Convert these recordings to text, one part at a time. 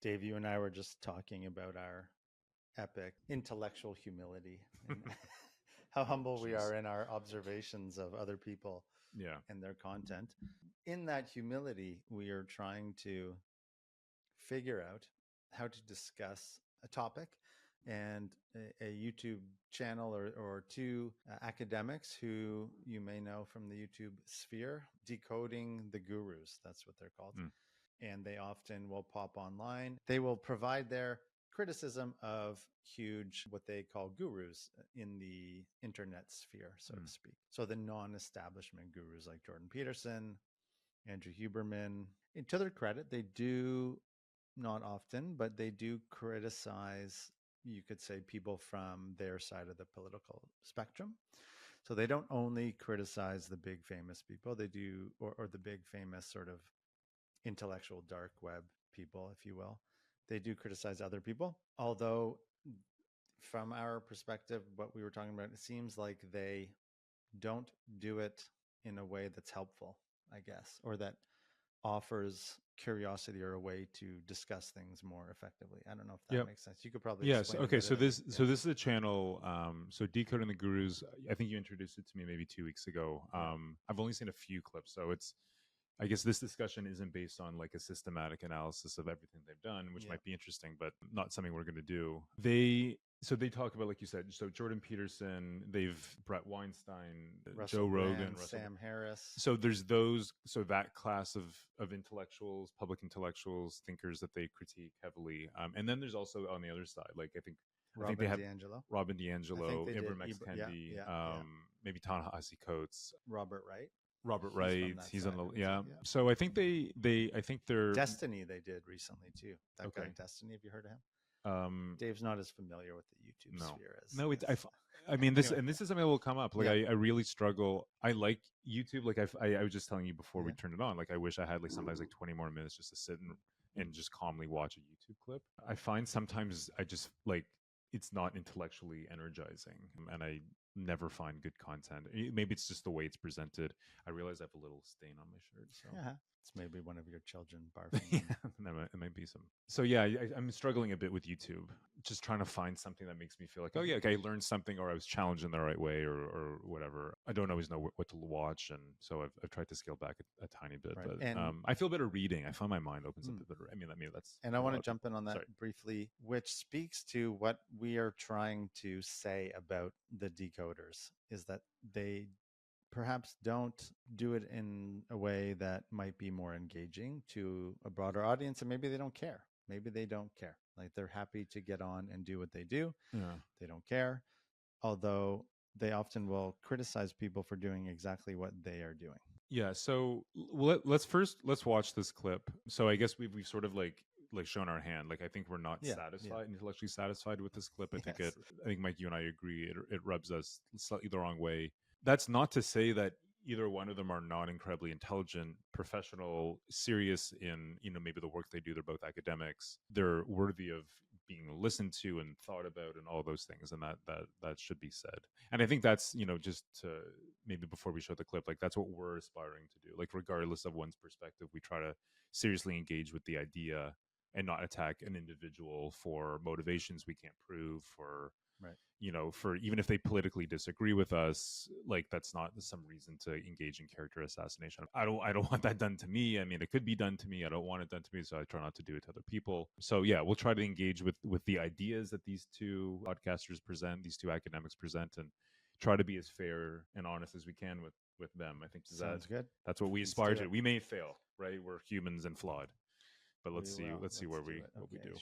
Dave, you and I were just talking about our epic intellectual humility and how humble we are in our observations of other people and their content. In that humility, we are trying to figure out how to discuss a topic, and a YouTube channel or two academics who you may know from the YouTube sphere, Decoding the Gurus, that's what they're called. And they often will pop online. They will provide their criticism of huge, what they call gurus in the internet sphere, so to speak. So the non-establishment gurus like Jordan Peterson, Andrew Huberman. And to their credit, they do, not often, but they do criticize, you could say, people from their side of the political spectrum. So they don't only criticize the big famous people, they do, or the big famous sort of intellectual dark web people, if you will. They do criticize other people, although from our perspective, what we were talking about, it seems like they don't do it in a way that's helpful, I guess, or that offers curiosity or a way to discuss things more effectively. I don't know if that makes sense. You could probably explain. Okay. So this is a channel. So Decoding the Gurus. I think you introduced it to me maybe 2 weeks ago. I've only seen a few clips, so it's. I guess this discussion isn't based on like a systematic analysis of everything they've done, which might be interesting, but not something we're going to do. They talk about, like you said, so Jordan Peterson, they've Brett Weinstein, Russell Joe Rogan, Brand, Sam Harris. So there's those, so that class of intellectuals, public intellectuals, thinkers that they critique heavily. And then there's also on the other side, like I think they have Robin DiAngelo, Ibram X. Kendi, maybe Ta-Nehisi Coates, Robert Wright, he's on the So I think I think they're Destiny they did recently too. That guy Destiny, have you heard of him? Dave's not as familiar with the YouTube sphere as no. I mean this, and this is something that will come up. Like I really struggle. I like YouTube. Like I was just telling you before we turned it on. Like I wish I had like sometimes like 20 more minutes just to sit and just calmly watch a YouTube clip. I find sometimes I just like it's not intellectually energizing, and I never find good content. Maybe it's just the way it's presented. I realize I have a little stain on my shirt. So it's maybe one of your children barfing. It might be some. So I'm struggling a bit with YouTube. Just trying to find something that makes me feel like, oh yeah, okay, I learned something, or I was challenged in the right way, or whatever. I don't always know what to watch, and so I've tried to scale back a tiny bit. Right. But I feel better reading. I find my mind opens up a bit. I mean that's. And I want to jump in on that briefly, which speaks to what we are trying to say about the decoders, is that they perhaps don't do it in a way that might be more engaging to a broader audience, and maybe they don't care. Maybe they don't care. Like they're happy to get on and do what they do. They don't care. Although they often will criticize people for doing exactly what they are doing. Yeah. So let's watch this clip. So I guess we've sort of like shown our hand. Like I think we're not intellectually satisfied with this clip. I think Mike, you and I agree. It rubs us slightly the wrong way. That's not to say that either one of them are not incredibly intelligent, professional, serious in, maybe the work they do. They're both academics. They're worthy of being listened to and thought about and all those things. And that should be said. And I think that's, just to maybe before we show the clip, like that's what we're aspiring to do. Like regardless of one's perspective, we try to seriously engage with the idea and not attack an individual for motivations we can't prove, for for even if they politically disagree with us, like that's not some reason to engage in character assassination. I don't want that done to me. I mean, it could be done to me. I don't want it done to me, so I try not to do it to other people. So yeah, we'll try to engage with the ideas that these two podcasters present, these two academics present, and try to be as fair and honest as we can with them. I think sounds good. That's what we aspire to. We may fail, right? We're humans and flawed. But let's see what we do.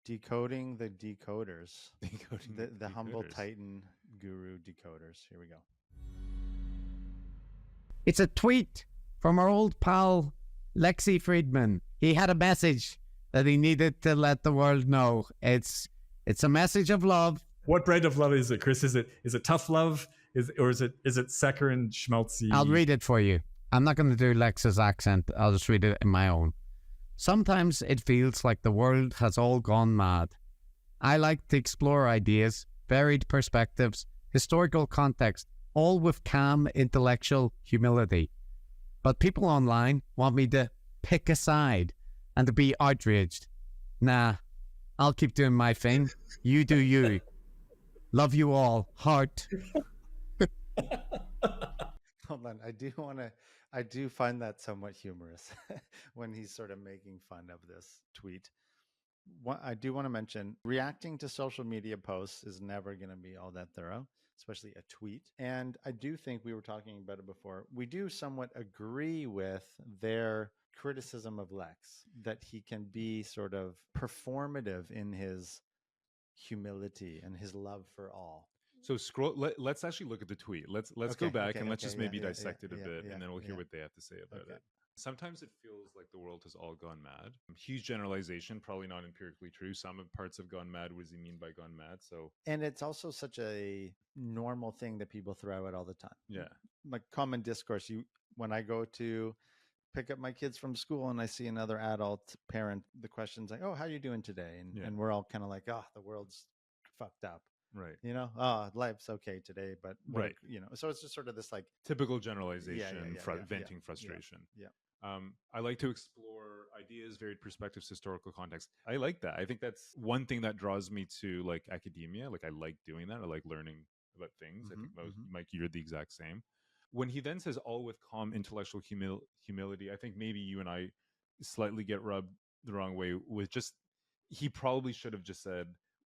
Decoding the decoders. The humble Titan guru decoders. Here we go. It's a tweet from our old pal Lex Friedman. He had a message that he needed to let the world know. It's a message of love. What brand of love is it, Chris? Is it tough love? Is it saccharine schmaltzy? I'll read it for you. I'm not going to do Lex's accent. I'll just read it in my own. Sometimes it feels like the world has all gone mad. I like to explore ideas, varied perspectives, historical context, all with calm intellectual humility. But people online want me to pick a side and to be outraged. Nah, I'll keep doing my thing. You do you. Love you all. Heart. Hold on. I do find that somewhat humorous when he's sort of making fun of this tweet. I do want to mention reacting to social media posts is never going to be all that thorough, especially a tweet. And I do think we were talking about it before. We do somewhat agree with their criticism of Lex, that he can be sort of performative in his humility and his love for all. So let's actually look at the tweet. Let's go back and let's just maybe dissect it a bit, and then we'll hear what they have to say about it. Sometimes it feels like the world has all gone mad. Huge generalization, probably not empirically true. Some parts have gone mad. What does he mean by gone mad? And it's also such a normal thing that people throw out all the time. Yeah. Like common discourse. When I go to pick up my kids from school and I see another adult parent, the question's like, "Oh, how are you doing today?" And we're all kind of like, "Oh, the world's fucked up." Right. Life's okay today, but right. So it's just sort of this like typical generalization, venting frustration. Yeah. I like to explore ideas, varied perspectives, historical context. I like that. I think that's one thing that draws me to like academia. Like I like doing that. I like learning about things. I think Mike, you're the exact same. When he then says all with calm intellectual humility, I think maybe you and I slightly get rubbed the wrong way with just, he probably should have just said,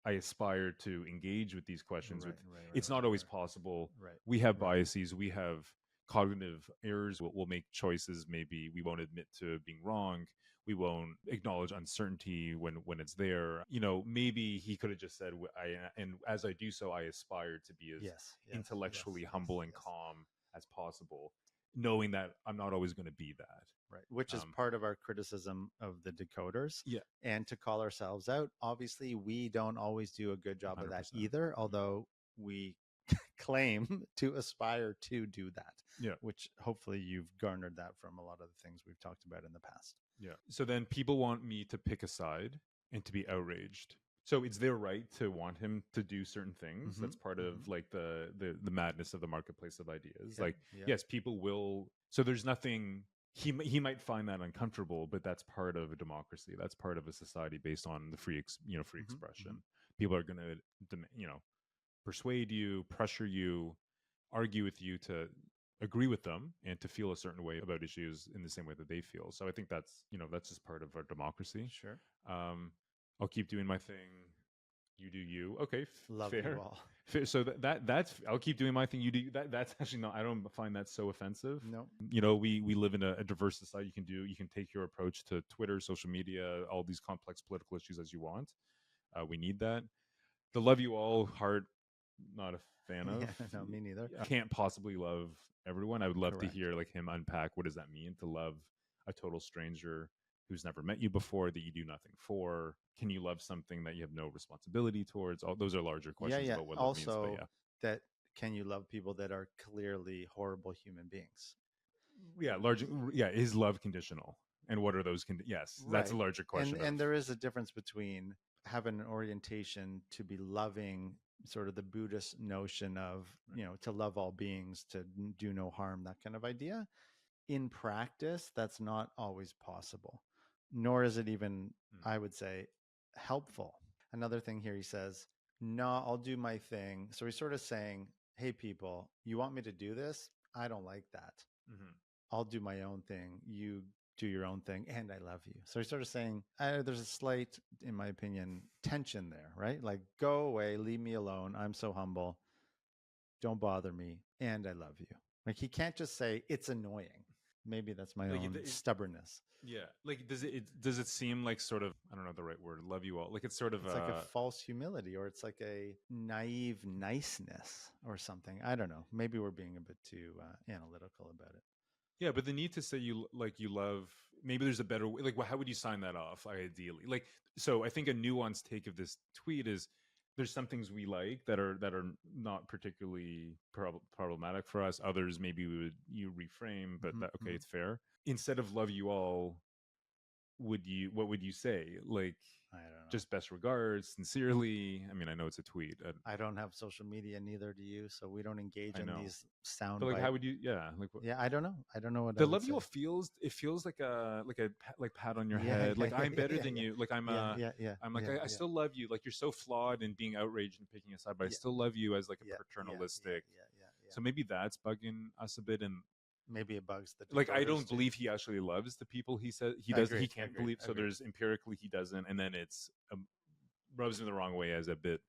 I aspire to engage with these questions. It's not always possible. We have biases. We have cognitive errors. We'll make choices. Maybe we won't admit to being wrong. We won't acknowledge uncertainty when it's there. Maybe he could have just said, and as I do so, I aspire to be as intellectually humble and calm as possible, knowing that I'm not always going to be that. Right. Which is part of our criticism of the decoders. Yeah. And to call ourselves out. Obviously, we don't always do a good job 100%. Of that either, although we claim to aspire to do that. Yeah. Which hopefully you've garnered that from a lot of the things we've talked about in the past. Yeah. So then people want me to pick a side and to be outraged. So it's their right to want him to do certain things. That's part of like the madness of the marketplace of ideas. Yes, people will. So there's nothing. He might find that uncomfortable, but that's part of a democracy. That's part of a society based on the free expression. People are going to persuade you, pressure you, argue with you to agree with them and to feel a certain way about issues in the same way that they feel. So I think that's just part of our democracy. Sure. I'll keep doing my thing. You do you. Okay, love fair. You all. Fair. So that's I'll keep doing my thing. You do that. That's actually not. I don't find that so offensive. No. We live in a diverse society. You can take your approach to Twitter, social media, all these complex political issues as you want. We need that. The love you all heart, not a fan of. No, me neither. I can't possibly love everyone. I would love to hear like him unpack what does that mean to love a total stranger who's never met you before, that you do nothing for. Can you love something that you have no responsibility towards? All those are larger questions about what love means. Also, that can you love people that are clearly horrible human beings? Yeah, is love conditional? And what are those yes, that's a larger question. And there is a difference between having an orientation to be loving, sort of the Buddhist notion of, to love all beings, to do no harm, that kind of idea. In practice, that's not always possible, nor is it even, I would say, helpful. Another thing here, he says, no, I'll do my thing. So he's sort of saying, hey, people, you want me to do this? I don't like that. I'll do my own thing. You do your own thing, and I love you. So he's sort of saying, there's a slight, in my opinion, tension there, right? Like, go away, leave me alone. I'm so humble. Don't bother me, and I love you. Like, he can't just say, it's annoying. Maybe that's my own stubbornness. Yeah. Like, does it seem like sort of, I don't know the right word, love you all. Like, it's sort of like a false humility, or it's like a naive niceness or something. I don't know. Maybe we're being a bit too analytical about it. Yeah, but the need to say you love, maybe there's a better way. Like, how would you sign that off ideally? Like, so I think a nuanced take of this tweet is there's some things we like that are not particularly problematic for us. Others maybe you reframe, but it's fair. Instead of love you all, what would you say? Like, I don't know. just best regards, sincerely. I mean, I know it's a tweet. I don't have social media, neither do you, so we don't engage in these sound. But like, how would you? Yeah, like yeah, I don't know. I don't know what the love you feels. It feels like a pat on your head. Like I'm better than you. Like I'm I'm like I still love you. Like you're so flawed in being outraged and picking a side, but I still love you as like a paternalistic. So maybe that's bugging us a bit, and maybe it bugs the like I don't believe he actually loves the people he says he does. He can't believe. So there's empirically he doesn't, and then it's rubs him the wrong way as a bit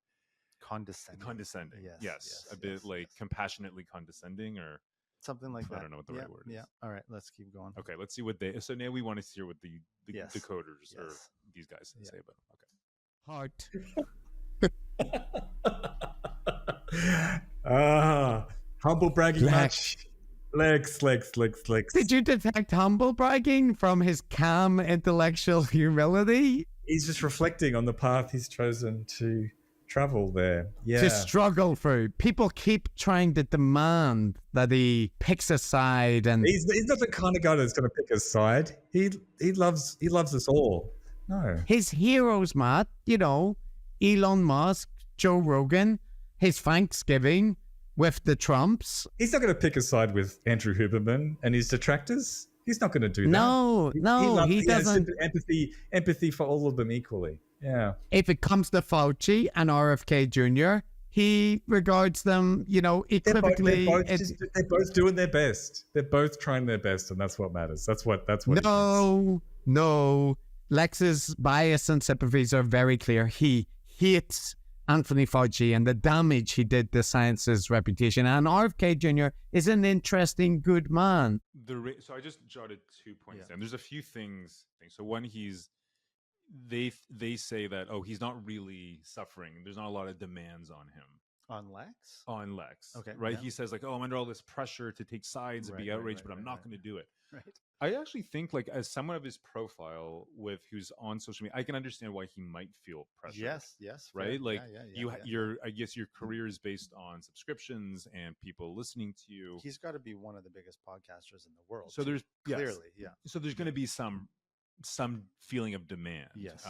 condescending. Yes, a bit like compassionately condescending or something like that. I don't know what the right word is. Yeah. All right, let's keep going. Okay, let's see what they. So now we want to hear what the decoders or these guys say about him. Okay. Humble bragging match. Lex. Did you detect humble bragging from his calm intellectual humility? He's just reflecting on the path he's chosen to travel there. Yeah. To struggle through. People keep trying to demand that he picks a side, and he's not the kind of guy that's going to pick a side. He loves us all. No. His heroes, Matt, Elon Musk, Joe Rogan, his Thanksgiving with the Trumps. He's not going to pick a side with Andrew Huberman and his detractors. He's not going to do that. No, he doesn't. Empathy for all of them equally. Yeah. If it comes to Fauci and RFK Jr., he regards them, equivocally. They're both doing their best. They're both trying their best, and that's what matters. That's what. No. Lex's bias and sympathies are very clear. He hates Anthony Fauci and the damage he did to science's reputation. And RFK Jr. is an interesting, good man. So I just jotted 2 points down. There's a few things. So one, they say that, he's not really suffering. There's not a lot of demands on him. On Lex? On Lex. Okay. Right? Yeah. He says like, I'm under all this pressure to take sides and be outraged, but I'm not going to do it. Right. I actually think like as someone of his profile who's on social media, I can understand why he might feel pressure. Yes. Right? Like I guess your career is based on subscriptions and people listening to you. He's got to be one of the biggest podcasters in the world. So there's clearly, So there's going to be some feeling of demand. Yes.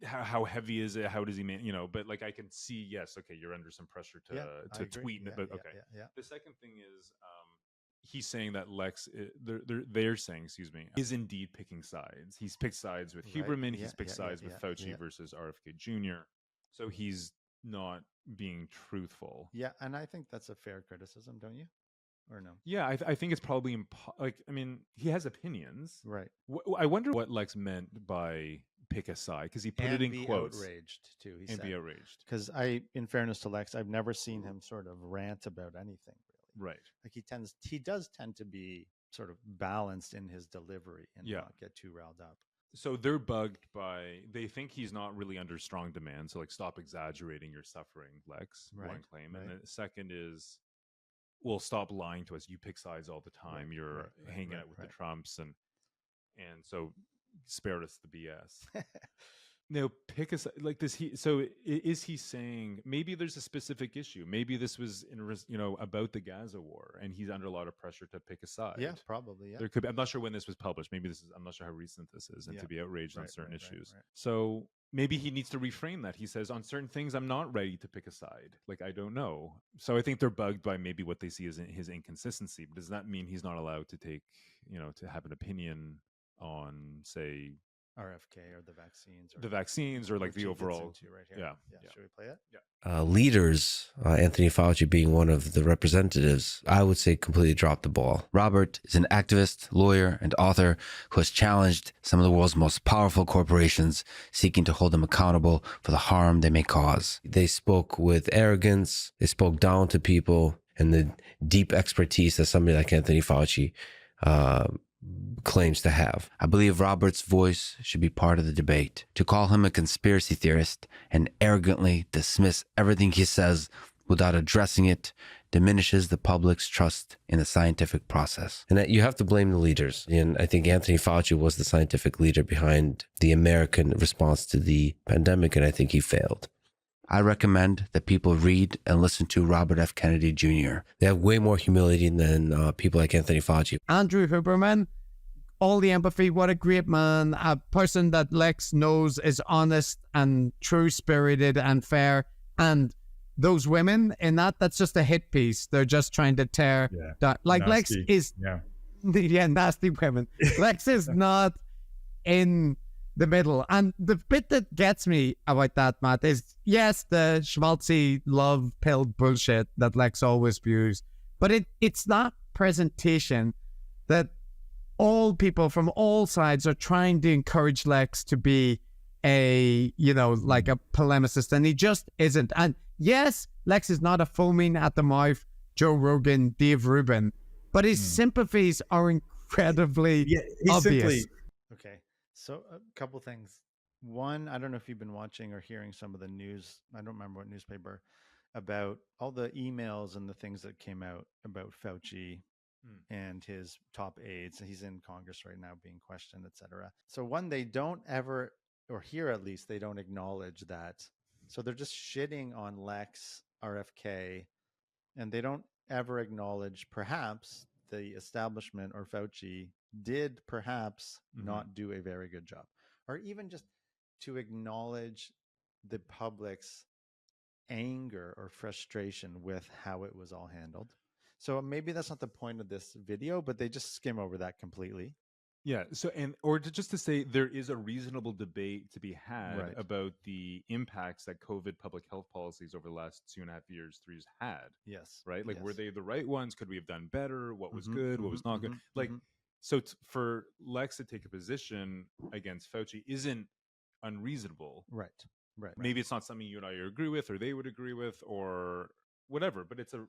How heavy is it? How does he but like I can see, okay, you're under some pressure to tweet. But okay. The second thing is he's saying that Lex, they're saying, is indeed picking sides. He's picked sides with Huberman. He's picked sides with Fauci versus RFK Jr. So he's not being truthful. Yeah, and I think that's a fair criticism, don't you? Or no? Yeah, I think it's probably he has opinions. Right. I wonder what Lex meant by pick a side, because he put it in quotes. Outraged too. He said. Be outraged. Because in fairness to Lex, I've never seen him sort of rant about anything. Right. Like he does tend to be sort of balanced in his delivery and not get too riled up. So they're bugged they think he's not really under strong demand. So like, stop exaggerating your suffering, Lex. Right. One claim. Right. And the second is, well, stop lying to us. You pick sides all the time. You're hanging out with the Trumps and so spare us the BS. No, pick us like this. Is he saying maybe there's a specific issue? Maybe this was about the Gaza war, and he's under a lot of pressure to pick a side. Yeah, probably. Yeah, there could be. I'm not sure when this was published. Maybe I'm not sure how recent this is, and to be outraged on certain issues. Right. So maybe he needs to reframe that. He says on certain things, I'm not ready to pick a side. Like I don't know. So I think they're bugged by maybe what they see as his inconsistency. But does that mean he's not allowed to take to have an opinion on, say, RFK or the vaccines or like the overall Yeah. Should we play it? Leaders, Anthony Fauci being one of the representatives, I would say completely dropped the ball. Robert is an activist, lawyer, and author who has challenged some of the world's most powerful corporations, seeking to hold them accountable for the harm they may cause. They spoke with arrogance, they spoke down to people, and the deep expertise that somebody like Anthony Fauci claims to have. I believe Robert's voice should be part of the debate. To call him a conspiracy theorist and arrogantly dismiss everything he says without addressing it diminishes the public's trust in the scientific process. And that you have to blame the leaders. And I think Anthony Fauci was the scientific leader behind the American response to the pandemic, and I think he failed. I recommend that people read and listen to Robert F. Kennedy Jr. They have way more humility than people like Anthony Fauci. Andrew Huberman, all the empathy. What a great man. A person that Lex knows is honest and true-spirited and fair. And those women in that's just a hit piece. They're just trying to tear that. Like nasty. Lex is, nasty women. Lex is not in the middle. And the bit that gets me about that, Matt, is yes, the schmaltzy love pill bullshit that Lex always spews, but it's that presentation that all people from all sides are trying to encourage Lex to be a, like a polemicist, and he just isn't. And yes, Lex is not a foaming at the mouth Joe Rogan, Dave Rubin, but his sympathies are incredibly obvious. Okay, so a couple things. One, I don't know if you've been watching or hearing some of the news. I don't remember what newspaper, about all the emails and the things that came out about Fauci and his top aides. He's in Congress right now being questioned, etc. So one, they don't ever, or here at least, they don't acknowledge that. So they're just shitting on Lex, RFK, and they don't ever acknowledge perhaps the establishment or Fauci did perhaps not do a very good job, or even just to acknowledge the public's anger or frustration with how it was all handled. So maybe that's not the point of this video, but they just skim over that completely. Yeah. So, just to say, there is a reasonable debate to be had about the impacts that COVID public health policies over the last 2.5 years, 3 years had. Yes. Right. Like, were they the right ones? Could we have done better? What was good? What was not good? Like, so for Lex to take a position against Fauci isn't unreasonable. Right. Maybe it's not something you and I agree with, or they would agree with, or whatever. But it's a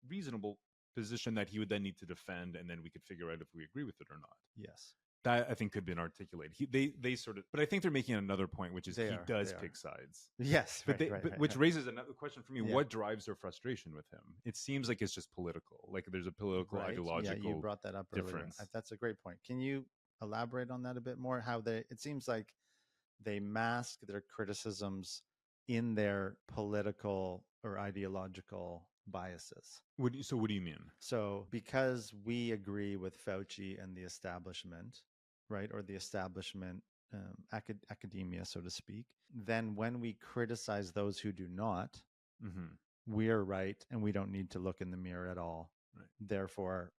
reasonable position that he would then need to defend, and then we could figure out if we agree with it or not. Yes, that I think could have been articulated. They sort of, but I think they're making another point, which is he does pick sides. Yes, but which raises another question for me: what drives their frustration with him? It seems like it's just political. Like there's a political, ideological. Yeah, you brought that up difference. Earlier. That's a great point. Can you elaborate on that a bit more? How it seems like they mask their criticisms in their political or ideological biases. So what do you mean? So because we agree with Fauci and the establishment, right, or the establishment academia, so to speak, then when we criticize those who do not, we're right and we don't need to look in the mirror at all. Right. Therefore,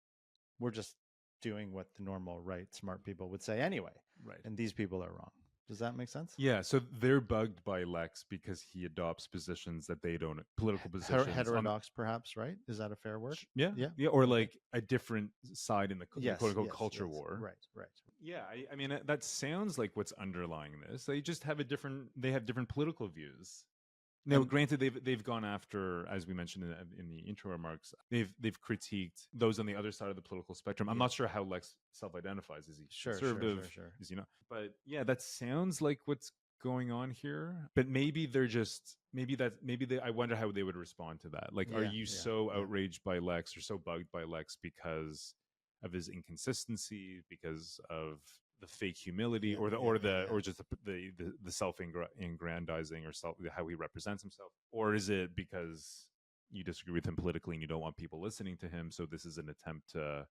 we're just doing what the normal smart people would say anyway. Right. And these people are wrong. Does that make sense? Yeah. So they're bugged by Lex because he adopts positions that they don't, political positions. Heterodox, perhaps, right? Is that a fair word? Yeah. Or like a different side in the quote-unquote culture war. Right. Yeah. I mean, that sounds like what's underlying this. They just have they have different political views. Now, granted, they've gone after, as we mentioned in the intro remarks, they've critiqued those on the other side of the political spectrum. I'm not sure how Lex self-identifies. Is he conservative? Sure. Is he not? But yeah, that sounds like what's going on here. But maybe they're just I wonder how they would respond to that. Like, are you so outraged by Lex or so bugged by Lex because of his inconsistency, because of the fake humility, or just the self-aggrandizing, or how he represents himself? Or is it because you disagree with him politically and you don't want people listening to him, so this is an attempt to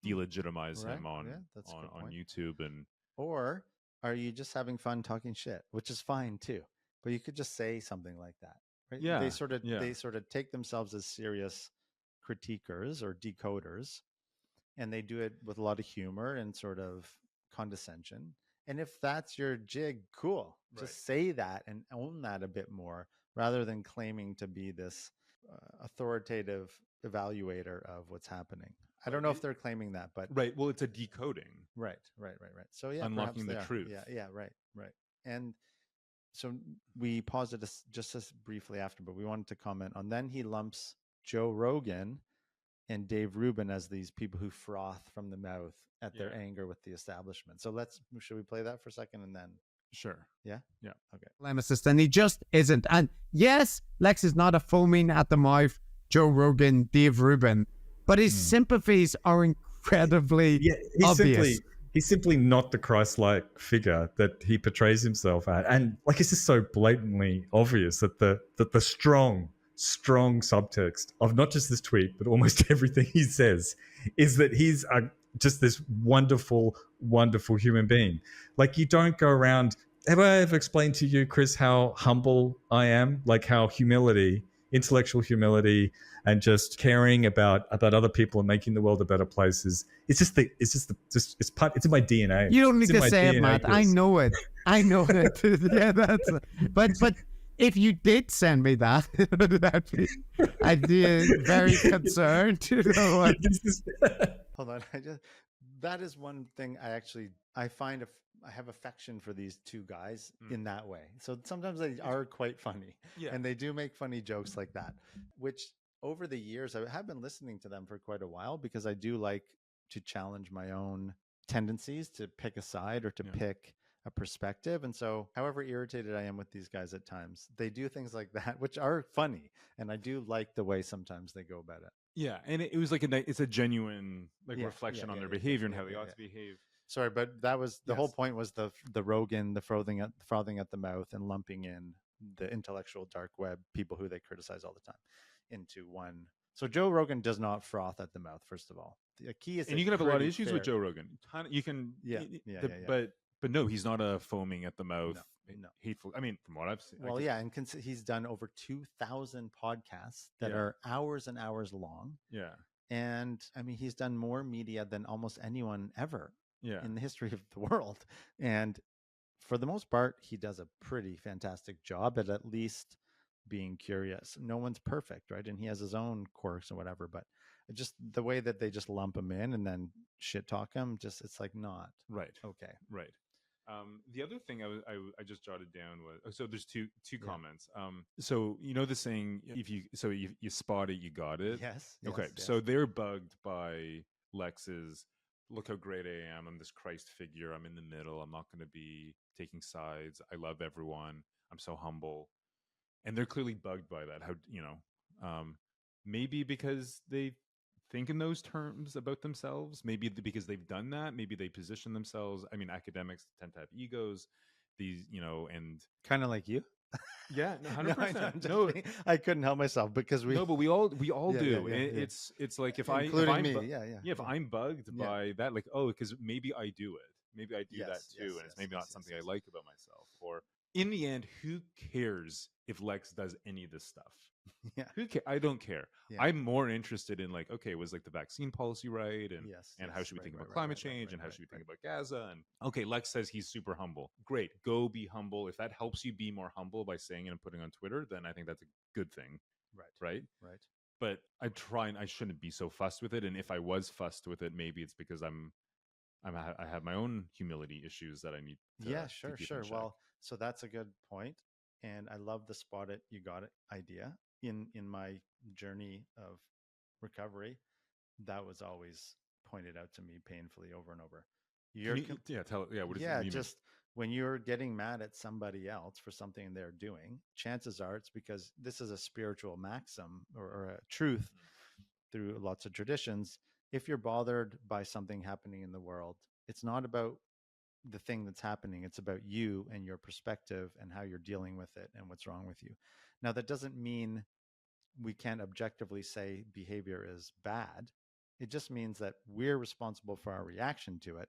delegitimize him on YouTube? Or are you just having fun talking shit, which is fine too, but you could just say something like that, right? Yeah, they sort of take themselves as serious critiquers or decoders, and they do it with a lot of humor and sort of condescension. And if that's your jig, cool. Just say that and own that a bit more, rather than claiming to be this authoritative evaluator of what's happening. I don't know if they're claiming that, but well, it's a decoding. Right. So unlocking the truth. Yeah. Right. And so we paused it just as briefly after, but we wanted to comment on. Then he lumps Joe Rogan and Dave Rubin as these people who froth from the mouth at their anger with the establishment. So should we play that for a second and then? Sure. Yeah. Okay. Polemicist, and he just isn't. And yes, Lex is not a foaming at the mouth Joe Rogan, Dave Rubin, but his sympathies are incredibly obvious. He's simply not the Christ-like figure that he portrays himself at. And like, it's just so blatantly obvious that the strong subtext of not just this tweet, but almost everything he says, is that he's just this wonderful, wonderful human being. Like, you don't go around. Have I ever explained to you, Chris, how humble I am? Like, how humility, intellectual humility, and just caring about other people and making the world a better place it's in my DNA. You don't need to say it, Matt. I know it. Yeah, but if you did send me that, I'd be very concerned. Hold on, that is one thing I find I have affection for these two guys in that way. So sometimes they are quite funny, and they do make funny jokes like that, which over the years I have been listening to them for quite a while, because I do like to challenge my own tendencies to pick a side or to pick a perspective. And so however irritated I am with these guys at times, they do things like that, which are funny. And I do like the way sometimes they go about it. Yeah. And it was like it's a genuine reflection on their behavior and how they ought to behave. Sorry, but that was the whole point, was the Rogan, the frothing at the mouth, and lumping in the intellectual dark web people who they criticize all the time into one. So Joe Rogan does not froth at the mouth, first of all. The key is, and you can have a lot of issues with Joe Rogan. You can, but no, he's not a foaming at the mouth, hateful. I mean, from what I've seen. Well, and he's done over 2,000 podcasts that are hours and hours long. Yeah. And I mean, he's done more media than almost anyone ever in the history of the world. And for the most part, he does a pretty fantastic job at least being curious. No one's perfect, right? And he has his own quirks or whatever, but just the way that they just lump him in and then shit talk him, it's like not right. Okay. Right. The other thing I just jotted down was, so there's two comments. So you know the saying, if you spot it, you got it. Yes. Okay. Yes. So they're bugged by Lex's, look how great I am. I'm this Christ figure. I'm in the middle. I'm not going to be taking sides. I love everyone. I'm so humble. And they're clearly bugged by that. How, maybe because they think in those terms about themselves, maybe because they've done that, maybe they position themselves. I mean, academics tend to have egos, and kind of like you. Yeah, 100%. I couldn't help myself, because but we all do. It's like if I'm bugged by that, like, because maybe I do it. Maybe I do that too, and it's maybe not something I like about myself. Or in the end, who cares if Lex does any of this stuff? Yeah. I don't care. Yeah. I'm more interested in, like, okay, was like the vaccine policy right? And how should we think about climate change? And how should we think about Gaza? And okay, Lex says he's super humble. Great. Go be humble. If that helps you be more humble by saying it and putting on Twitter, then I think that's a good thing. Right. But I shouldn't be so fussed with it. And if I was fussed with it, maybe it's because I have my own humility issues that I need to sure. Well, so that's a good point. And I love the spot it, you got it idea. In my journey of recovery, that was always pointed out to me painfully over and over. What does it mean? Just when you're getting mad at somebody else for something they're doing, chances are it's because this is a spiritual maxim or a truth through lots of traditions. If you're bothered by something happening in the world, it's not about the thing that's happening. It's about you and your perspective and how you're dealing with it and what's wrong with you. Now, that doesn't mean we can't objectively say behavior is bad. It just means that we're responsible for our reaction to it.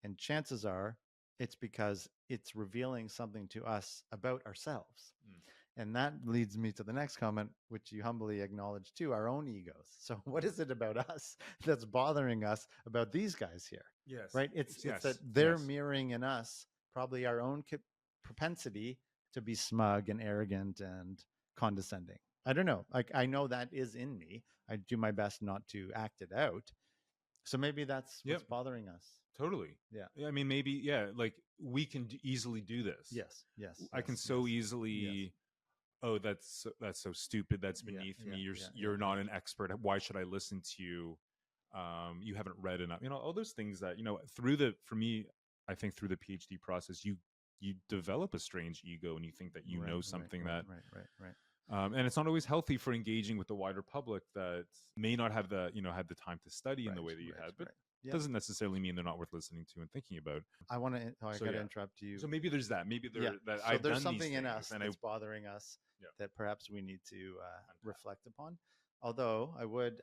And chances are it's because it's revealing something to us about ourselves. And that leads me to the next comment, which you humbly acknowledge too, our own egos. So what is it about us that's bothering us about these guys here? Yes. Right? It's that they're mirroring in us probably our own propensity to be smug and arrogant and condescending. I don't know. Like, I know that is in me. I do my best not to act it out. So maybe that's what's bothering us. Totally. Yeah. I mean, maybe, like, we can easily do this. Yes. I can so easily, that's so stupid. That's beneath me. You're not an expert. Why should I listen to you? You haven't read enough. All those things that, for me, I think through the PhD process, you develop a strange ego and you think that you know something right. And it's not always healthy for engaging with the wider public that may not have the time to study in the way that you had, but doesn't necessarily mean they're not worth listening to and thinking about. I got to interrupt you. So maybe there's that. Maybe that so there's something in us that's bothering us that perhaps we need to reflect upon. Although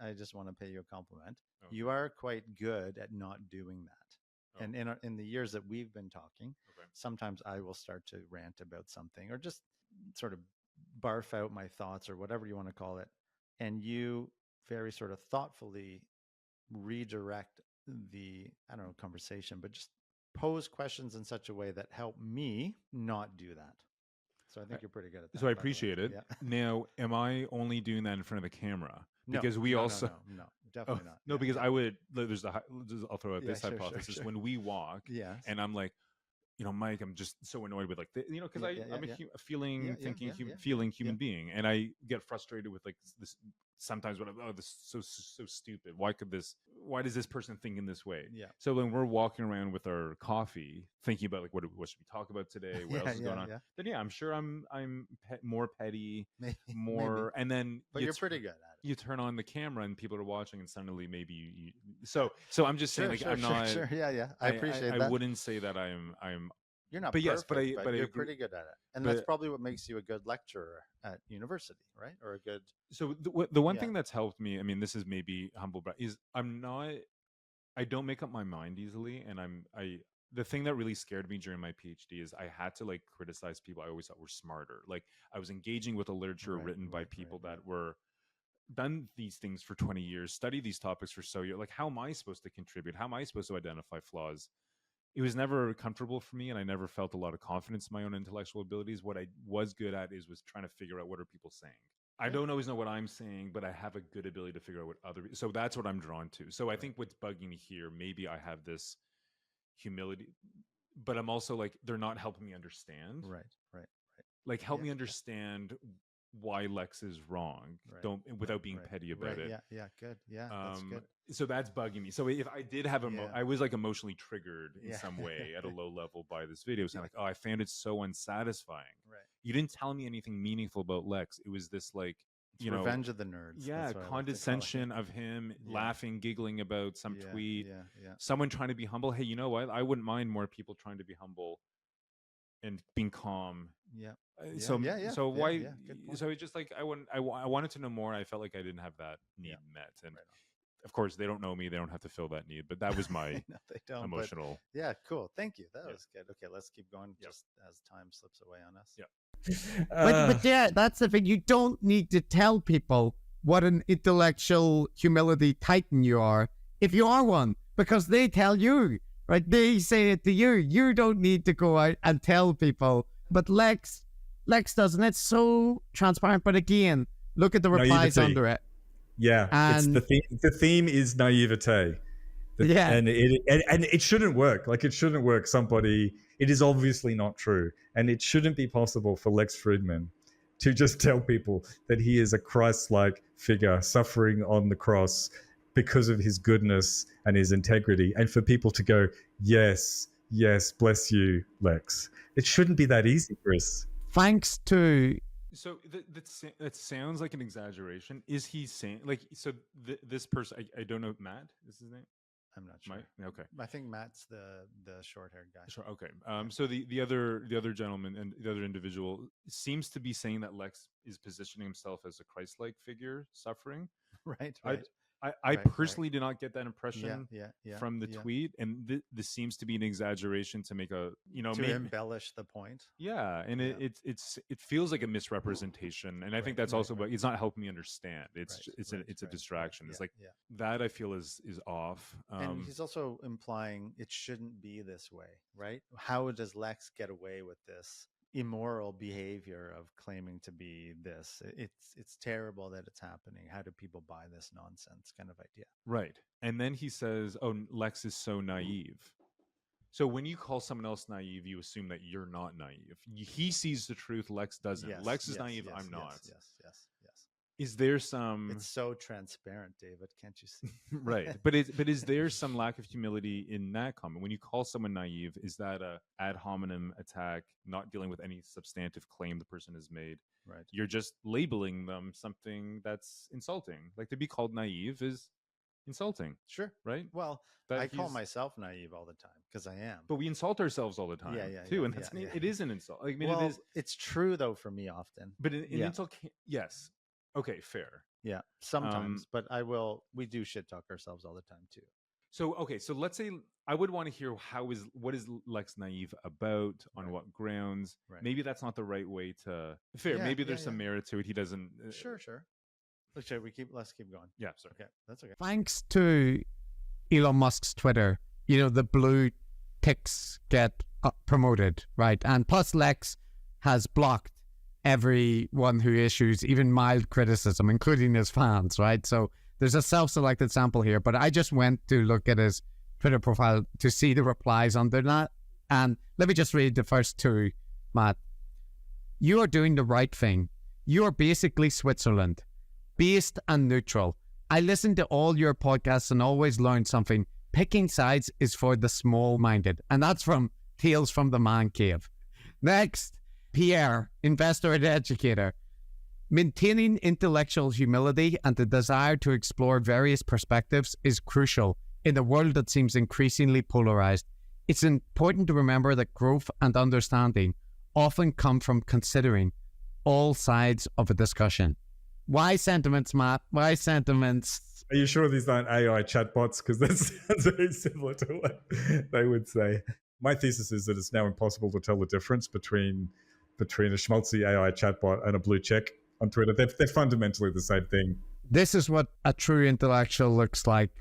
I just want to pay you a compliment. Okay. You are quite good at not doing that. And in the years that we've been talking, sometimes I will start to rant about something or just sort of barf out my thoughts or whatever you want to call it. And you very sort of thoughtfully redirect the, I don't know, conversation, but just pose questions in such a way that help me not do that. So I think you're pretty good at that. So I appreciate it. Yeah. Now, am I only doing that in front of the camera? Because no, definitely not. No, because I would. I'll throw out this hypothesis. When we walk, and I'm like, Mike, I'm just so annoyed with because I'm a feeling human being, and I get frustrated with like this. Sometimes when this is so stupid. Why does this person think in this way? Yeah. So when we're walking around with our coffee, thinking about like what should we talk about today? What else is going on? Then I'm sure I'm more petty, more, and then but you're pretty good at it. You turn on the camera and people are watching, and suddenly maybe you. So I'm just saying, I'm not. Sure. Yeah. I appreciate that. I wouldn't say that I'm. You're not perfect, but you're pretty good at it, and that's probably what makes you a good lecturer at university, right? Or a good. So the one thing that's helped me, I mean, this is maybe humble, but is I don't make up my mind easily, and the thing that really scared me during my PhD is I had to like criticize people I always thought were smarter. Like I was engaging with a literature written by people that were done these things for 20 years, studied these topics for so years. Like, how am I supposed to contribute? How am I supposed to identify flaws? It was never comfortable for me, and I never felt a lot of confidence in my own intellectual abilities. What I was good at was trying to figure out what are people saying. I don't always know what I'm saying, but I have a good ability to figure out what other. So that's what I'm drawn to. So I think what's bugging me here, maybe I have this humility, but I'm also like, they're not helping me understand. Right. Like, help me understand why Lex is wrong. Without being petty about it. Yeah, good. Yeah, that's good. So that's bugging me. So if I did have I was like emotionally triggered in some way at a low level by this video, saying like, oh, I found it so unsatisfying. Right. You didn't tell me anything meaningful about Lex. It was this like, Revenge of the Nerds. Yeah, condescension of him laughing, giggling about some tweet. Someone trying to be humble. Hey, you know what? I wouldn't mind more people trying to be humble and being calm. So why? So it's just like I wanted to know more. I felt like I didn't have that need met, and of course they don't know me. They don't have to fill that need. But that was my no, they don't, emotional. But, cool. Thank you. That was good. Okay, let's keep going. Just as time slips away on us. But yeah, that's the thing. You don't need to tell people what an intellectual humility titan you are if you are one, because they tell you. Right? They say it to you. You don't need to go out and tell people. But Lex doesn't. It's so transparent. But again, look at the replies under it. Yeah, and it's the theme is naivete. And it shouldn't work. Like, it shouldn't work. It is obviously not true, and it shouldn't be possible for Lex Friedman to just tell people that he is a Christ-like figure suffering on the cross because of his goodness and his integrity, and for people to go, yes, bless you, Lex. It shouldn't be that easy, Chris. Thanks to... So that sounds like an exaggeration. Is he saying, like, so this person, I don't know, Matt is his name? I'm not sure. Okay. I think Matt's the short-haired guy. Sure. Okay. So the other gentleman and the other individual seems to be saying that Lex is positioning himself as a Christ-like figure suffering. Right. I personally did not get that impression from the tweet, and this seems to be an exaggeration to make a embellish the point. Yeah, and it feels like a misrepresentation, and I think that's also, but it's not helping me understand. It's a distraction. It's like that I feel is off. And he's also implying it shouldn't be this way, right? How does Lex get away with this immoral behavior of claiming to be this? It's terrible that it's happening. How do people buy this nonsense kind of idea? Right. And then he says, oh, Lex is so naive. So when you call someone else naive, you assume that you're not naive. He sees the truth, Lex doesn't. Lex is naive, I'm not. Yes. Is there some... It's so transparent, David. Can't you see? Right. But is there some lack of humility in that comment? When you call someone naive, is that a ad hominem attack, not dealing with any substantive claim the person has made? Right. You're just labeling them something that's insulting. Like, to be called naive is insulting. Sure. Right? Well, I call myself naive all the time because I am. But we insult ourselves all the time too. And that's it is an insult. I mean, it's true though for me often. But an insult yes. Okay, fair. Yeah, sometimes, but we do shit talk ourselves all the time too. So, okay, so let's say I would want to hear what is Lex naive about, on what grounds. Right. Maybe that's not the right way to... Fair, maybe there's some merit to it. He doesn't... Sure. Let's keep going. Yeah, sorry. Okay, that's okay. Thanks to Elon Musk's Twitter, the blue ticks get promoted, right? And plus Lex has blocked everyone who issues even mild criticism, including his fans, right? So there's a self-selected sample here, but I just went to look at his Twitter profile to see the replies under that. And let me just read the first two, Matt. You are doing the right thing. You are basically Switzerland, based and neutral. I listen to all your podcasts and always learn something. Picking sides is for the small-minded. And that's from Tales from the Man Cave. Next, Pierre, investor and educator. Maintaining intellectual humility and the desire to explore various perspectives is crucial in a world that seems increasingly polarized. It's important to remember that growth and understanding often come from considering all sides of a discussion. Why sentiments, Matt? Why sentiments? Are you sure these aren't AI chatbots? Because that sounds very similar to what they would say. My thesis is that it's now impossible to tell the difference between a schmaltzy AI chatbot and a blue check on Twitter. They're fundamentally the same thing. This is what a true intellectual looks like.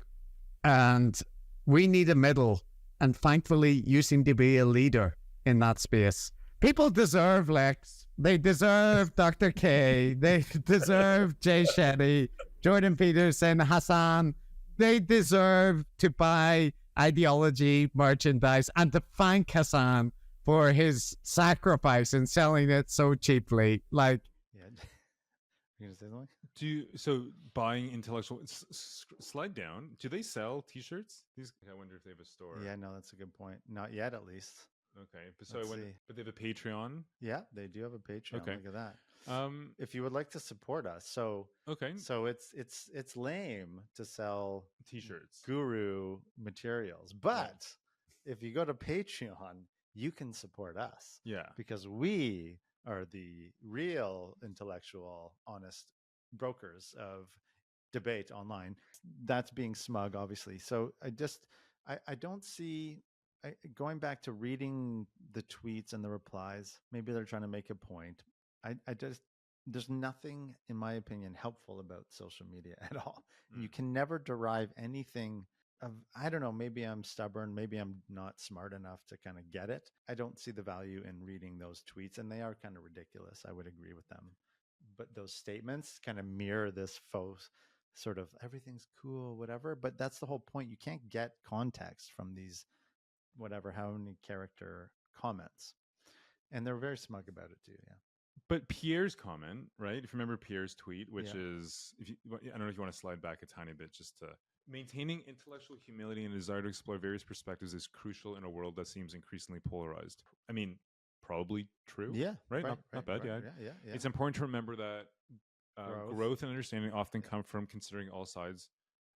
And we need a middle. And thankfully, you seem to be a leader in that space. People deserve Lex. They deserve Dr. K. They deserve Jay Shetty, Jordan Peterson, Hassan. They deserve to buy ideology merchandise and to thank Hassan for his sacrifice in selling it so cheaply. Like, you gonna say something? So buying intellectual... slide down. Do they sell T-shirts? I wonder if they have a store. Yeah, no, that's a good point. Not yet, at least. Okay, but they have a Patreon. Yeah, they do have a Patreon. Okay. Look at that. If you would like to support us, so it's lame to sell T-shirts, guru materials, but if you go to Patreon, you can support us. Yeah, because we are the real intellectual, honest brokers of debate online. That's being smug, obviously. So I don't see... going back to reading the tweets and the replies, maybe they're trying to make a point. There's nothing, in my opinion, helpful about social media at all. You can never derive anything of, I don't know, maybe I'm stubborn, maybe I'm not smart enough to kind of get it. I don't see the value in reading those tweets, and they are kind of ridiculous. I would agree with them. But those statements kind of mirror this faux sort of everything's cool, whatever. But that's the whole point. You can't get context from these how many character comments, and they're very smug about it too. Yeah, but Pierre's comment, right? If you remember Pierre's tweet, which is, I don't know if you want to slide back a tiny bit, just to maintaining intellectual humility and a desire to explore various perspectives is crucial in a world that seems increasingly polarized. I mean, probably true. Yeah, right. Not bad. Right, yeah. It's important to remember that growth and understanding often come from considering all sides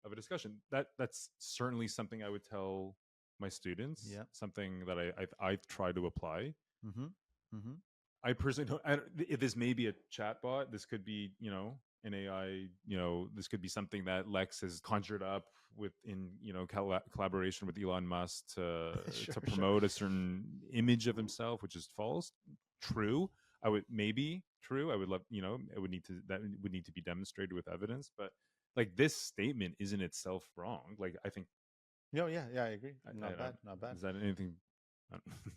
of a discussion. That's certainly something I would tell my students, something that I've tried to apply. I personally don't. This may be a chatbot. This could be, an AI. This could be something that Lex has conjured up in collaboration with Elon Musk to promote a certain image of himself, which is false. True. I would love. It would need to be demonstrated with evidence. But like, this statement isn't itself wrong. Like, I think. No, yeah, I agree. Not bad. Is that anything?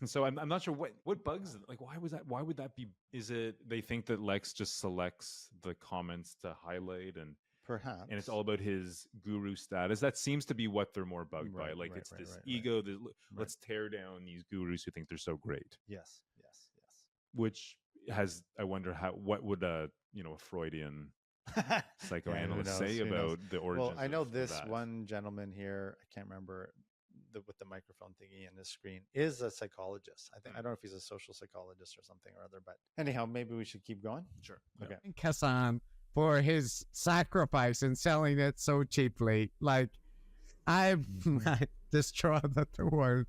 So I'm not sure what bugs. Like, why would that be? Is it they think that Lex just selects the comments to highlight and perhaps, and it's all about his guru status? That seems to be what they're more bugged by. Like, it's this ego. Let's tear down these gurus who think they're so great. Yes. Which has, I wonder what would a Freudian psychoanalyst say about the origins. Well, I know this that. One gentleman here, I can't remember with the microphone thingy in his screen, is a psychologist. I don't know if he's a social psychologist or something or other, but anyhow, maybe we should keep going. Sure. Okay. Hassan for his sacrifice in selling it so cheaply. Like, I destroy the world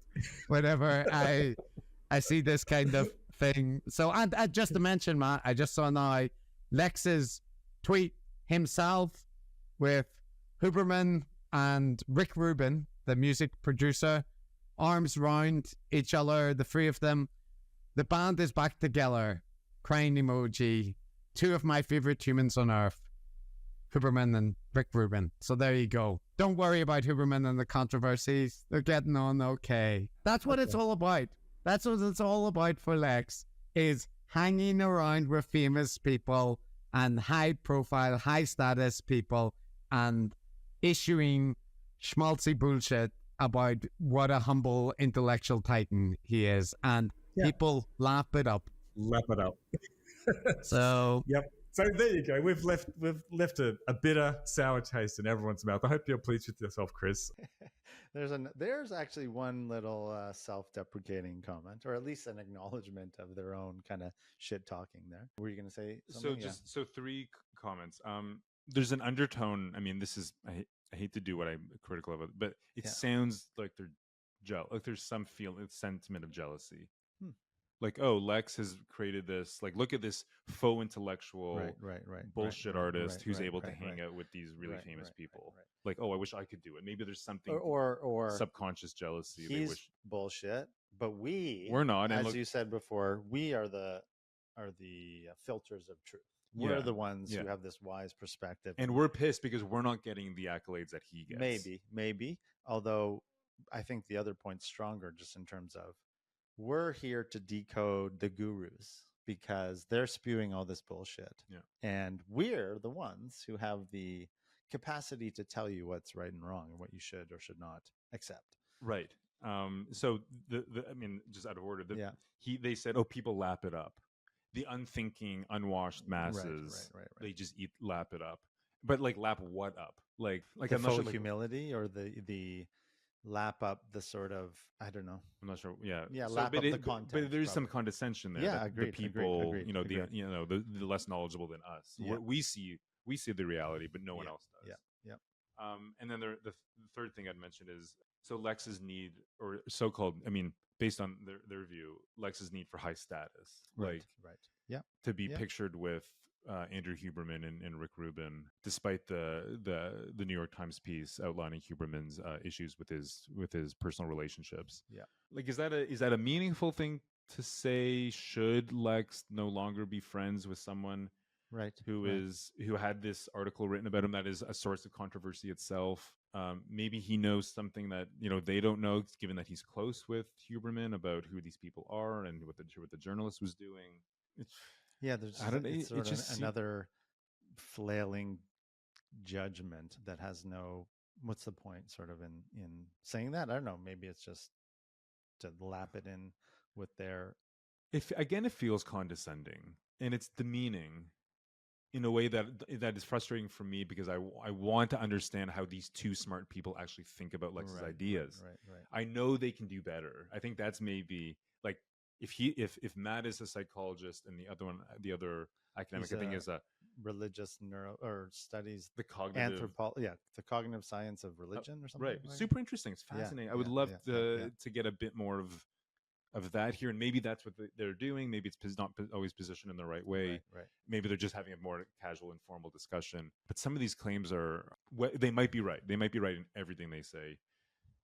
whenever I see this kind of thing. So, and just to mention, Matt, I just saw now Lex's tweet himself with Huberman and Rick Rubin, the music producer, arms round each other, the three of them. The band is back together. Crying emoji. Two of my favorite humans on earth, Huberman and Rick Rubin. So there you go. Don't worry about Huberman and the controversies. They're getting on okay. That's what it's all about. That's what it's all about for Lex, is hanging around with famous people and high profile, high status people and issuing schmaltzy bullshit about what a humble intellectual titan he is. And people lap it up. Lap it up. So yep. So there you go. We've left a bitter, sour taste in everyone's mouth. I hope you're pleased with yourself, Chris. There's actually one little self-deprecating comment, or at least an acknowledgement of their own kind of shit talking there. Were you going to say something? So three comments. There's an undertone. I mean, this is I hate to do what I'm critical of it, but it sounds like they're like there's some sentiment of jealousy. Like, oh, Lex has created this, like, look at this faux intellectual bullshit artist who's able to hang out with these really famous people. Like, oh, I wish I could do it. Maybe there's something or subconscious jealousy. He's bullshit, but we're not. And as you said before, we are the filters of truth. We're the ones who have this wise perspective. And we're pissed because we're not getting the accolades that he gets. Maybe. Although I think the other point's stronger just in terms of, we're here to decode the gurus because they're spewing all this bullshit. Yeah. And we're the ones who have the capacity to tell you what's right and wrong and what you should or should not accept. Right. So I mean, just out of order, they said, oh, people lap it up. The unthinking, unwashed masses, they just lap it up. But like lap what up? Like the faux humility or the lap up the sort of, I don't know. I'm not sure. Yeah. So, lap up the content. But there's some condescension there. Yeah, agreed. The people, agreed, the less knowledgeable than us. Yeah. We see the reality, but no one else does. Yeah. And then the third thing I'd mention is, so Lex's need, or so-called, I mean, based on their view, Lex's need for high status. Right. Yeah. To be pictured with Andrew Huberman and Rick Rubin, despite the New York Times piece outlining Huberman's issues with his personal relationships. Yeah, like is that a meaningful thing to say? Should Lex no longer be friends with someone who had this article written about him that is a source of controversy itself? Maybe he knows something that they don't know, given that he's close with Huberman about who these people are and what the journalist was doing. There's another flailing judgment that has no. What's the point, sort of, in saying that? I don't know. Maybe it's just to lap it in with their. It feels condescending and it's demeaning in a way that is frustrating for me because I want to understand how these two smart people actually think about Lex's ideas. Right. I know they can do better. I think that's maybe like. If Matt is a psychologist and the other academic, I think is a religious studies the cognitive the cognitive science of religion or something. Right, super interesting. It's fascinating. I would love to get a bit more of that here, and maybe that's what they're doing. Maybe it's not always positioned in the right way. Right. Maybe they're just having a more casual, informal discussion. But some of these claims they might be right. They might be right in everything they say.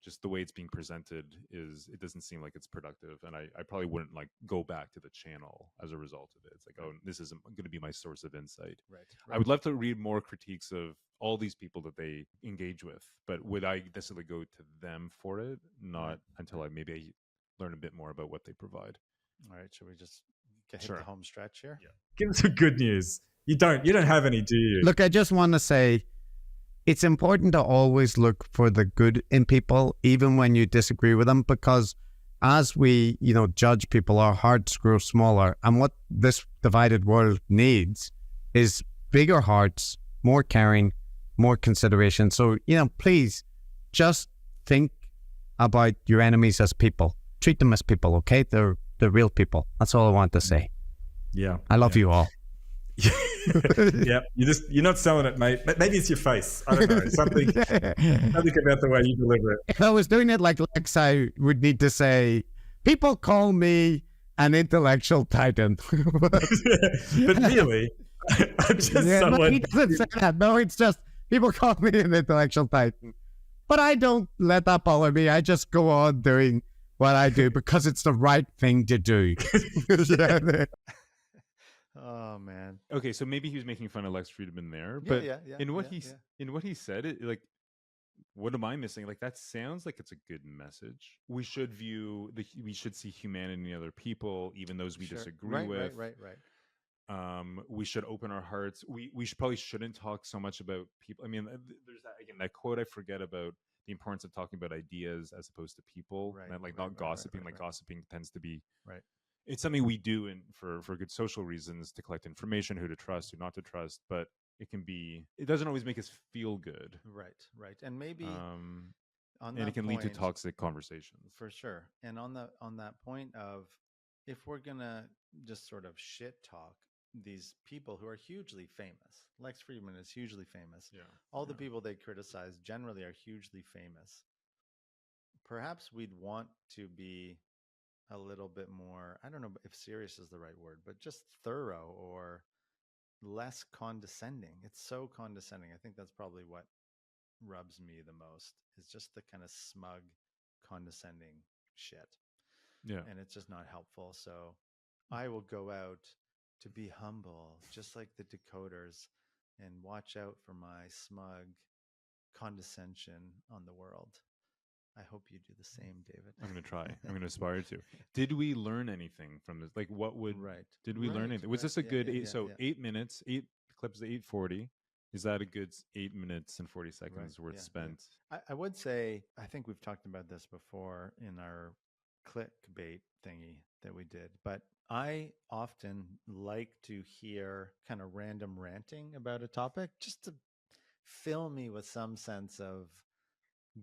Just the way it's being presented it doesn't seem like it's productive. And I probably wouldn't go back to the channel as a result of it. It's like, oh, this isn't going to be my source of insight. Right. I would love to read more critiques of all these people that they engage with, but would I necessarily go to them for it? Not until I learn a bit more about what they provide. All right. Should we just hit the home stretch here? Yeah. Give us some good news. You don't have any, do you? Look, I just want to say, it's important to always look for the good in people, even when you disagree with them, because as we, judge people, our hearts grow smaller. And what this divided world needs is bigger hearts, more caring, more consideration. So, please just think about your enemies as people. Treat them as people, okay? They're real people. That's all I want to say. Yeah. I love you all. Yeah, you're not selling it, mate. But maybe it's your face. I don't know. Something about the way you deliver it. If I was doing it like Lex, I would need to say, people call me an intellectual titan. But really, I'm just someone. He doesn't say that. No, it's just people call me an intellectual titan. But I don't let that bother me. I just go on doing what I do because it's the right thing to do. Oh man. Okay, so maybe he was making fun of Lex Friedman there, but in what he said, it like, what am I missing? Like, that sounds like it's a good message. We should we should see humanity in other people, even those we disagree with. Right. We should open our hearts. We probably shouldn't talk so much about people. I mean, there's that quote I forget about, the importance of talking about ideas as opposed to people, and not gossiping. Gossiping tends to be it's something we do for good social reasons, to collect information, who to trust, who not to trust, but it doesn't always make us feel good. Right. And maybe and it can lead to toxic conversations. For sure. And on that point of, if we're gonna just sort of shit talk these people who are hugely famous, Lex Friedman is hugely famous. All the people they criticize generally are hugely famous. Perhaps we'd want to be a little bit more, I don't know if serious is the right word, but just thorough or less condescending. It's so condescending. I think that's probably what rubs me the most, is just the kind of smug, condescending shit. And it's just not helpful. So I will go out to be humble, just like the decoders, and watch out for my smug condescension on the world. I hope you do the same, David. I'm going to try. I'm going to aspire to. Did we learn anything from this? Like, did we learn anything? Was this a good 8 minutes, 8 clips, 8:40? Is that a good 8 minutes and 40 seconds worth spent? I would say, I think we've talked about this before in our clickbait thingy that we did, but I often like to hear kind of random ranting about a topic, just to fill me with some sense of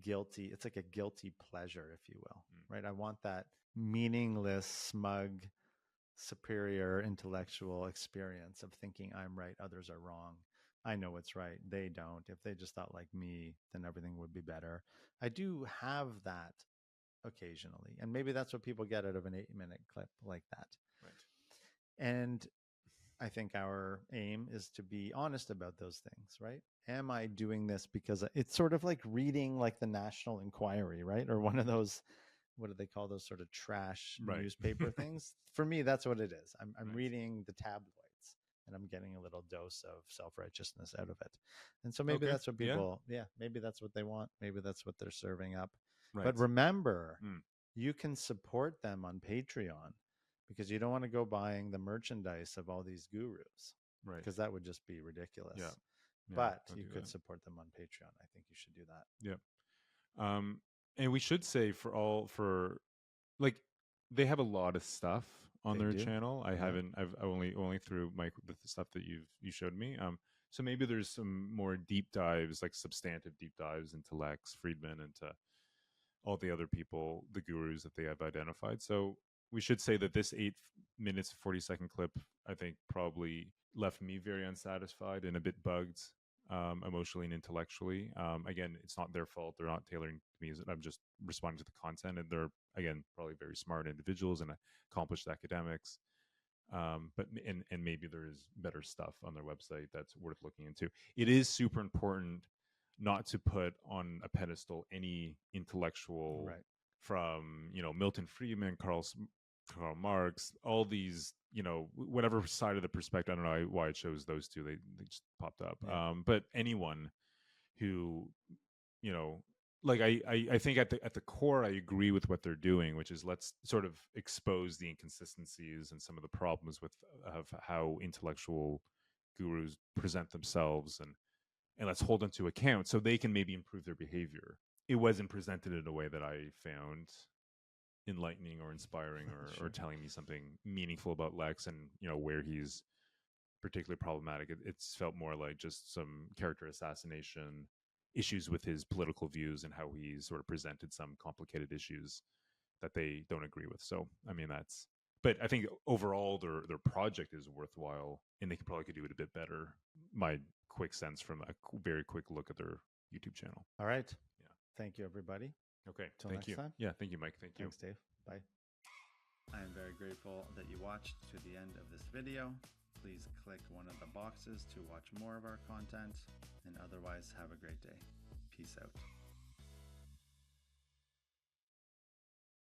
guilty. It's like a guilty pleasure, if you will, right? I want that meaningless, smug, superior intellectual experience of thinking I'm right, others are wrong. I know what's right, they don't. If they just thought like me, then everything would be better. I do have that occasionally, and maybe that's what people get out of an 8-minute clip like that. And I think our aim is to be honest about those things, right? Am I doing this because it's sort of like reading like the National Enquiry, right? Or one of those, what do they call those sort of trash newspaper things? For me, that's what it is. I'm reading the tabloids, and I'm getting a little dose of self-righteousness out of it. And so maybe that's what people, maybe that's what they want. Maybe that's what they're serving up. But remember, you can support them on Patreon, because you don't want to go buying the merchandise of all these gurus, because that would just be ridiculous. But you could support them on Patreon. I think you should do that. And we should say for like, they have a lot of stuff on their channel. I've only through the stuff that you showed me. So maybe there's some more deep dives, like substantive deep dives into Lex Friedman and to all the other people, the gurus that they have identified. So we should say that this 8 minutes, 40-second clip, I think, probably left me very unsatisfied and a bit bugged, emotionally and intellectually. Again, it's not their fault. They're not tailoring to me. I'm just responding to the content, and they're, again, probably very smart individuals and accomplished academics. But maybe there is better stuff on their website that's worth looking into. It is super important not to put on a pedestal any intellectual from, Milton Friedman, Karl Marx, all these, whatever side of the perspective. I don't know why it shows those two. They just popped up. But anyone who, like I think at the core, I agree with what they're doing, which is, let's sort of expose the inconsistencies and some of the problems of how intellectual gurus present themselves, and let's hold them to account so they can maybe improve their behavior. It wasn't presented in a way that I found enlightening or inspiring or telling me something meaningful about Lex and, where he's particularly problematic. It's felt more like just some character assassination, issues with his political views, and how he sort of presented some complicated issues that they don't agree with. So, I mean, but I think overall their project is worthwhile, and they probably could do it a bit better. My quick sense from a very quick look at their YouTube channel. All right. Yeah. Thank you, everybody. Okay. Till Thank you. Time. Yeah. Thank you, Mike. Thank you. Thanks, Dave. Bye. I am very grateful that you watched to the end of this video. please click one of the boxes to watch more of our content. And otherwise, have a great day. Peace out.